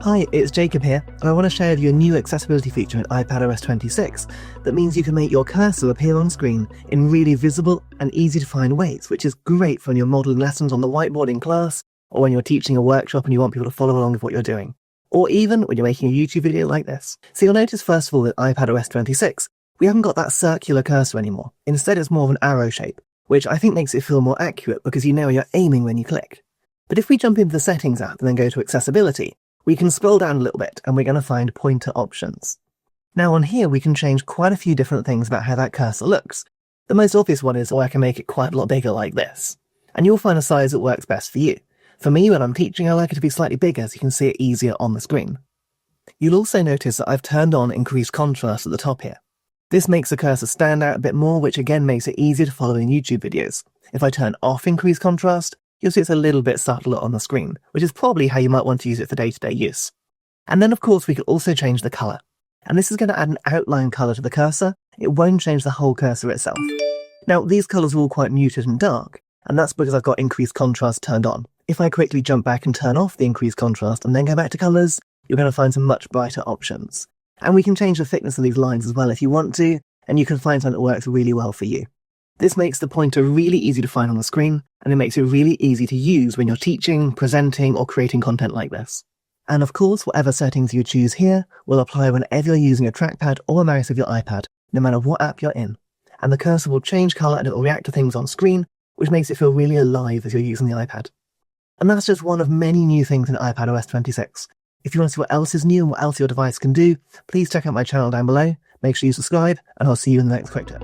Hi, it's Jacob here, and I want to share with you a new accessibility feature in iPadOS 26 that means you can make your cursor appear on screen in really visible and easy to find ways, which is great for when you're modelling lessons on the whiteboard in class, or when you're teaching a workshop and you want people to follow along with what you're doing, or even when you're making a YouTube video like this. So you'll notice first of all with iPadOS 26, we haven't got that circular cursor anymore. Instead, it's more of an arrow shape, which I think makes it feel more accurate because you know where you're aiming when you click. But if we jump into the Settings app and then go to Accessibility, we can scroll down a little bit and we're going to find pointer options. Now on here we can change quite a few different things about how that cursor looks. The most obvious one is, I can make it quite a lot bigger like this. And you'll find a size that works best for you. For me, when I'm teaching, I like it to be slightly bigger so you can see it easier on the screen. You'll also notice that I've turned on increased contrast at the top here. This makes the cursor stand out a bit more, which again makes it easier to follow in YouTube videos. If I turn off increased contrast, you'll see it's a little bit subtler on the screen, which is probably how you might want to use it for day-to-day use. And then of course we could also change the colour. And this is going to add an outline colour to the cursor. It won't change the whole cursor itself. Now these colours are all quite muted and dark, and that's because I've got increased contrast turned on. If I quickly jump back and turn off the increased contrast and then go back to colours, you're going to find some much brighter options. And we can change the thickness of these lines as well if you want to, and you can find something that works really well for you. This makes the pointer really easy to find on the screen, and it makes it really easy to use when you're teaching, presenting, or creating content like this. And of course, whatever settings you choose here will apply whenever you're using a trackpad or a mouse of your iPad, no matter what app you're in. And the cursor will change colour and it will react to things on screen, which makes it feel really alive as you're using the iPad. And that's just one of many new things in iPadOS 26. If you want to see what else is new and what else your device can do, please check out my channel down below, make sure you subscribe, and I'll see you in the next quick tip.